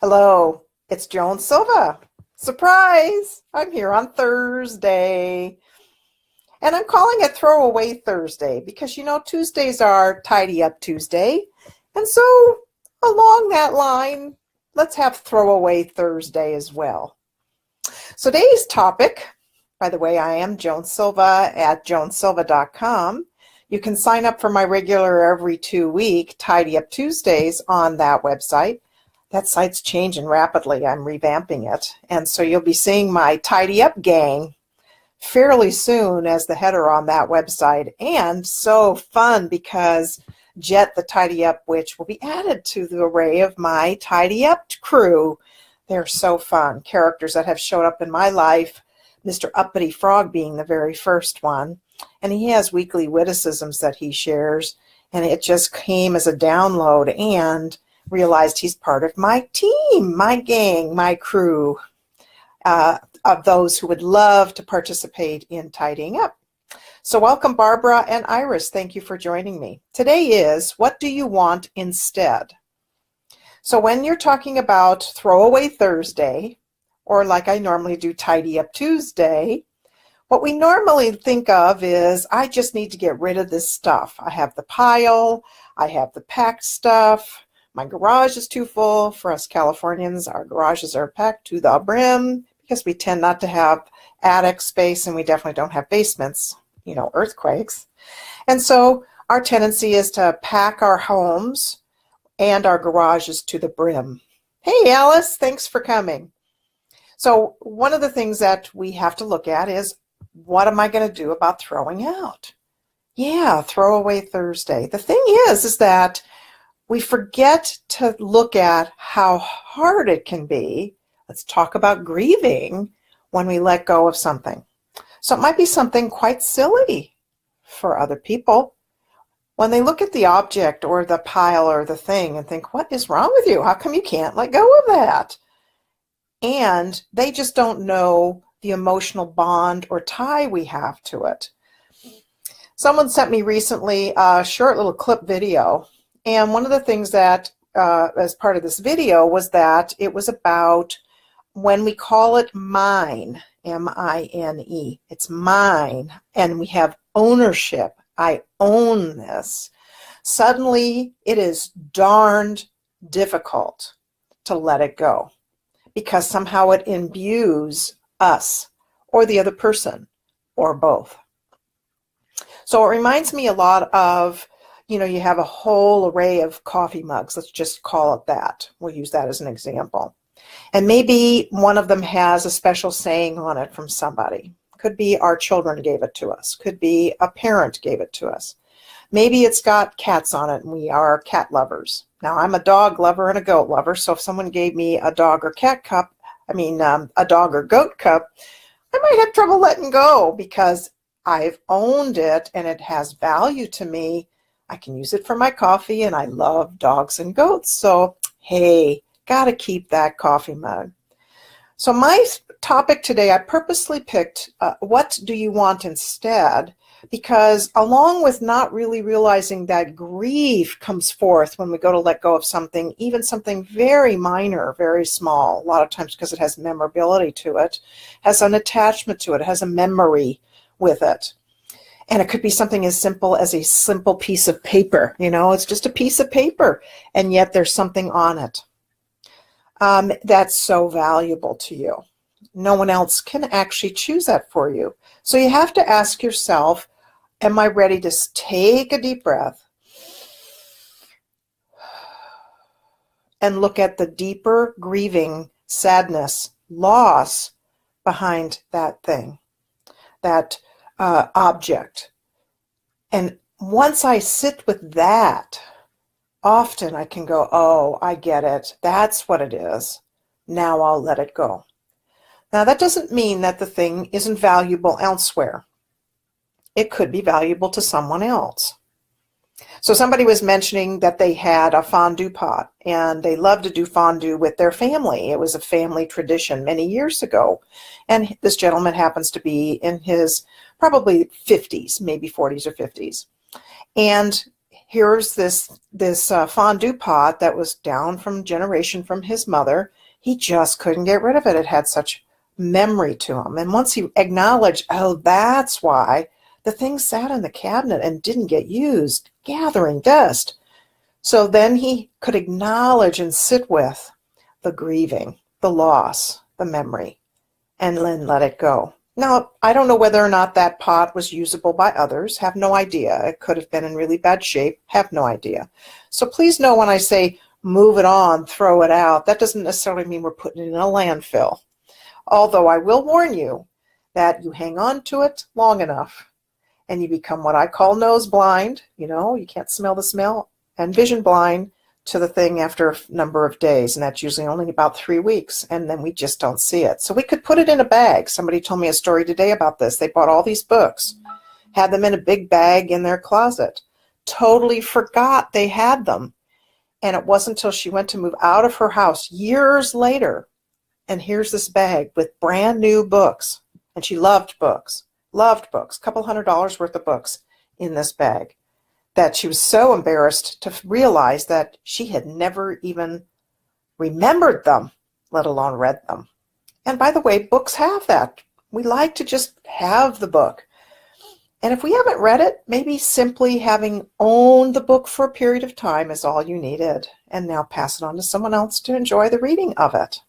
Hello, it's Joan Silva. Surprise! I'm here on Thursday. And I'm calling it Throwaway Thursday because Tuesdays are Tidy Up Tuesday. And so, along that line, let's have Throwaway Thursday as well. So today's topic, by the way, I am Joan Silva at joansilva.com. You can sign up for my regular every 2-week Tidy Up Tuesdays on that website. That site's changing rapidly. I'm revamping it. And so you'll be seeing my Tidy Up gang fairly soon as the header on that website. And so fun because Jet the Tidy Up Witch will be added to the array of my Tidy Up crew. They're so fun. Characters that have showed up in my life, Mr. Uppity Frog being the very first one. And he has weekly witticisms that he shares. And it just came as a download and realized he's part of my team, my gang, my crew of those who would love to participate in tidying up. So welcome, Barbara and Iris. Thank you for joining me. Today is, what do you want instead? So when you're talking about Throwaway Thursday, or like I normally do, Tidy Up Tuesday, what we normally think of is, I just need to get rid of this stuff. I have the pile, I have the packed stuff, my garage is too full. For us Californians, our garages are packed to the brim because we tend not to have attic space and we definitely don't have basements, earthquakes. And so our tendency is to pack our homes and our garages to the brim. Hey, Alice, thanks for coming. So one of the things that we have to look at is, what am I going to do about throwing out? Yeah, Throwaway Thursday. The thing is that we forget to look at how hard it can be. Let's talk about grieving when we let go of something. So it might be something quite silly for other people. When they look at the object or the pile or the thing and think, what is wrong with you? How come you can't let go of that? And they just don't know the emotional bond or tie we have to it. Someone sent me recently a short little clip video. And one of the things that, as part of this video, was that it was about when we call it mine, M-I-N-E, it's mine, and we have ownership, I own this, suddenly it is darned difficult to let it go because somehow it imbues us or the other person or both. So it reminds me a lot of, you have a whole array of coffee mugs. Let's just call it that. We'll use that as an example. And maybe one of them has a special saying on it from somebody. Could be our children gave it to us. Could be a parent gave it to us. Maybe it's got cats on it and we are cat lovers. Now, I'm a dog lover and a goat lover, so if someone gave me a dog or cat cup, a dog or goat cup, I might have trouble letting go because I've owned it and it has value to me. I can use it for my coffee, and I love dogs and goats. So, hey, got to keep that coffee mug. So my topic today, I purposely picked what do you want instead, because along with not really realizing that grief comes forth when we go to let go of something, even something very minor, very small, a lot of times because it has memorability to it, has an attachment to it, has a memory with it. And it could be something as simple as a simple piece of paper. It's just a piece of paper, and yet there's something on it that's so valuable to you. No one else can actually choose that for you. So you have to ask yourself, am I ready to take a deep breath and look at the deeper grieving, sadness, loss behind that thing, that object. And once I sit with that, often I can go, oh, I get it. That's what it is. Now I'll let it go. Now that doesn't mean that the thing isn't valuable elsewhere. It could be valuable to someone else. So somebody was mentioning that they had a fondue pot and they loved to do fondue with their family. It was a family tradition many years ago. And this gentleman happens to be in his probably 50s, maybe 40s or 50s. And here's this fondue pot that was down from generation from his mother. He just couldn't get rid of it. It had such memory to him. And once he acknowledged, oh, that's why the thing sat in the cabinet and didn't get used, gathering dust. So then he could acknowledge and sit with the grieving, the loss, the memory, and then let it go. Now, I don't know whether or not that pot was usable by others. Have no idea. It could have been in really bad shape. Have no idea. So please know when I say move it on, throw it out, that doesn't necessarily mean we're putting it in a landfill. Although I will warn you that you hang on to it long enough and you become what I call nose blind. You know, you can't smell the smell, and vision blind to the thing after a number of days, and that's usually only about 3 weeks, and then we just don't see it. So we could put it in a bag. Somebody told me a story today about this. They bought all these books, had them in a big bag in their closet, totally forgot they had them, and it wasn't until she went to move out of her house years later, and here's this bag with brand new books, and she loved books, a couple $100 worth of books in this bag, that she was so embarrassed to realize that she had never even remembered them, let alone read them. And by the way, books have that. We like to just have the book. And if we haven't read it, maybe simply having owned the book for a period of time is all you needed. And now pass it on to someone else to enjoy the reading of it.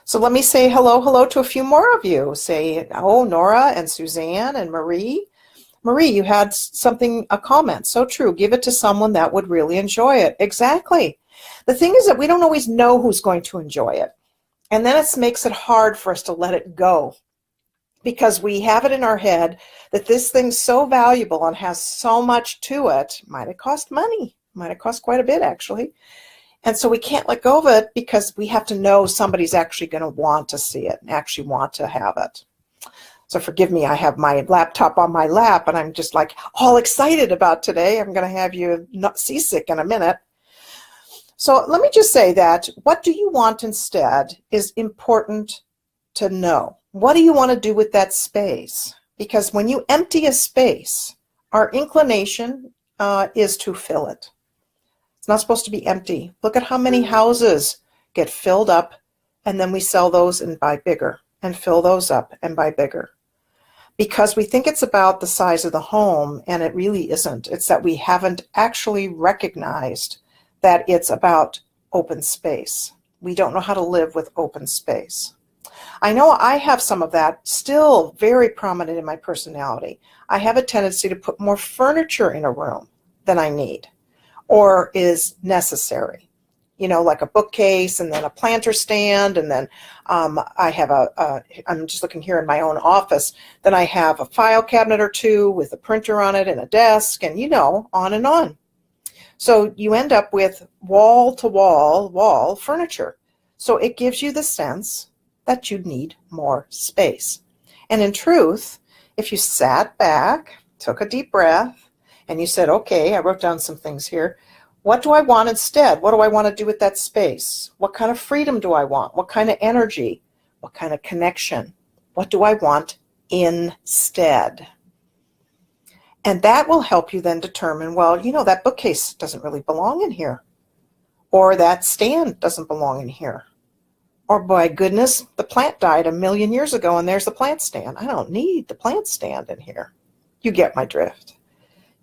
So let me say hello to a few more of you. Say, oh, Nora and Suzanne and Marie. Marie, you had a comment. So true. Give it to someone that would really enjoy it. Exactly. The thing is that we don't always know who's going to enjoy it. And then it makes it hard for us to let it go, because we have it in our head that this thing's so valuable and has so much to it. Might have cost money. Might have cost quite a bit, actually. And so we can't let go of it because we have to know somebody's actually going to want to see it and actually want to have it. So forgive me, I have my laptop on my lap and I'm just like all excited about today. I'm going to have you not seasick in a minute. So let me just say that what do you want instead is important to know. What do you want to do with that space? Because when you empty a space, our inclination is to fill it. It's not supposed to be empty. Look at how many houses get filled up and then we sell those and buy bigger and fill those up and buy bigger. Because we think it's about the size of the home, and it really isn't. It's that we haven't actually recognized that it's about open space. We don't know how to live with open space. I know I have some of that still very prominent in my personality. I have a tendency to put more furniture in a room than I need or is necessary. You know, like a bookcase and then a planter stand, and then I have I'm just looking here in my own office, then I have a file cabinet or two with a printer on it and a desk, and you know, on and on. So you end up with wall furniture. So it gives you the sense that you need more space. And in truth, if you sat back, took a deep breath, and you said, okay, I wrote down some things here. What do I want instead? What do I want to do with that space? What kind of freedom do I want? What kind of energy? What kind of connection? What do I want instead? And that will help you then determine, well, you know, that bookcase doesn't really belong in here. Or that stand doesn't belong in here. Or, by goodness, the plant died 1,000,000 years ago and there's the plant stand. I don't need the plant stand in here. You get my drift.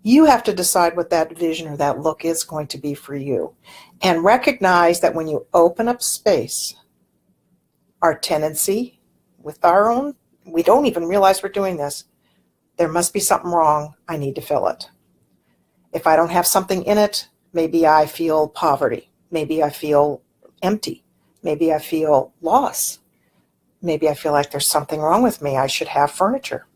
You have to decide what that vision or that look is going to be for you. And recognize that when you open up space, our tendency with our own, we don't even realize we're doing this. There must be something wrong. I need to fill it. If I don't have something in it, maybe I feel poverty. Maybe I feel empty. Maybe I feel loss. Maybe I feel like there's something wrong with me. I should have furniture.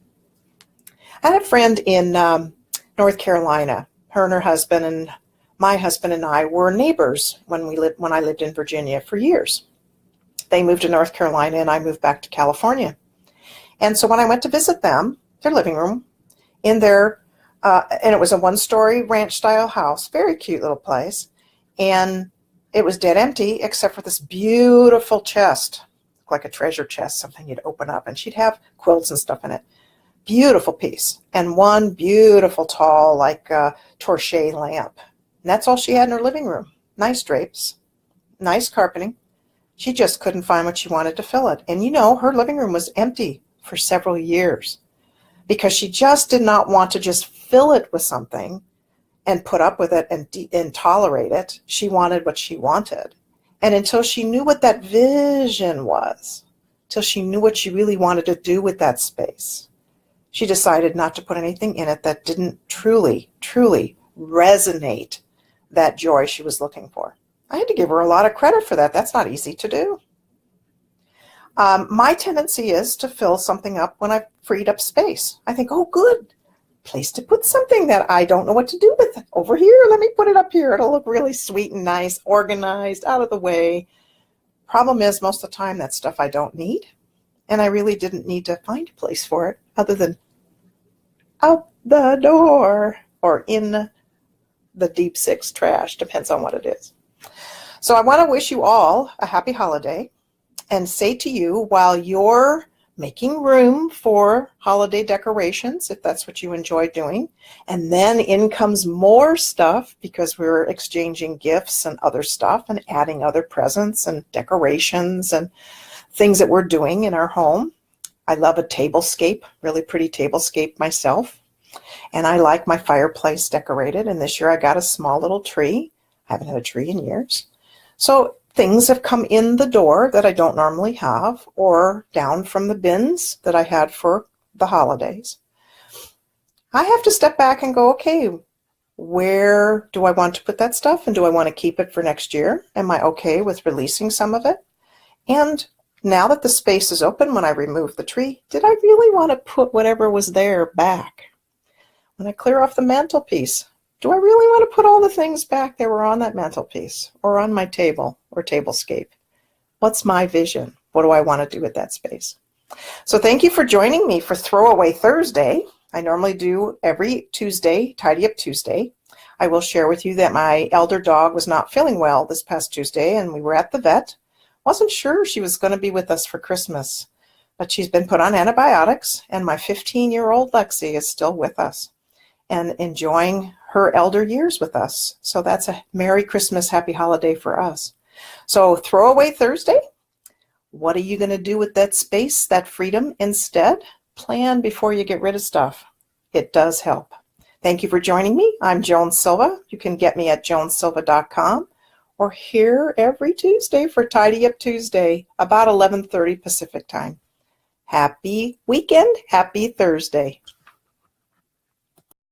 I had a friend in North Carolina. Her and her husband and my husband and I were neighbors when I lived in Virginia for years. They moved to North Carolina and I moved back to California. And so when I went to visit them, their living room, in their, and it was a one-story ranch-style house, very cute little place, and it was dead empty except for this beautiful chest, like a treasure chest, something you'd open up, and she'd have quilts and stuff in it. Beautiful piece. And one beautiful tall, like torche lamp. And that's all she had in her living room. Nice drapes, nice carpeting. She just couldn't find what she wanted to fill it. And you know, her living room was empty for several years because she just did not want to just fill it with something and put up with it and tolerate it. She wanted what she wanted. And until she knew what that vision was, till she knew what she really wanted to do with that space, she decided not to put anything in it that didn't truly, truly resonate that joy she was looking for. I had to give her a lot of credit for that. That's not easy to do. My tendency is to fill something up when I've freed up space. I think, oh, good place to put something that I don't know what to do with. Over here, let me put it up here. It'll look really sweet and nice, organized, out of the way. Problem is, most of the time, that's stuff I don't need. And I really didn't need to find a place for it other than out the door or in the deep six trash. Depends on what it is. So I want to wish you all a happy holiday and say to you, while you're making room for holiday decorations, if that's what you enjoy doing, and then in comes more stuff because we're exchanging gifts and other stuff and adding other presents and decorations and things that we're doing in our home. I love a tablescape, really pretty tablescape myself. And I like my fireplace decorated. And this year I got a small little tree. I haven't had a tree in years. So things have come in the door that I don't normally have, or down from the bins that I had for the holidays. I have to step back and go, okay, where do I want to put that stuff? And do I want to keep it for next year? Am I okay with releasing some of it? And now that the space is open, when I remove the tree, did I really want to put whatever was there back? When I clear off the mantelpiece, do I really want to put all the things back that were on that mantelpiece or on my table or tablescape? What's my vision? What do I want to do with that space? So thank you for joining me for Throwaway Thursday. I normally do every Tuesday, Tidy Up Tuesday. I will share with you that my elder dog was not feeling well this past Tuesday, and we were at the vet. Wasn't sure she was going to be with us for Christmas, but she's been put on antibiotics, and my 15-year-old Lexi is still with us and enjoying her elder years with us. So that's a Merry Christmas, Happy Holiday for us. So Throwaway Thursday, what are you going to do with that space, that freedom instead? Plan before you get rid of stuff. It does help. Thank you for joining me. I'm Joan Silva. You can get me at joansilva.com or here every Tuesday for Tidy Up Tuesday, about 11:30 Pacific time. Happy weekend. Happy Thursday.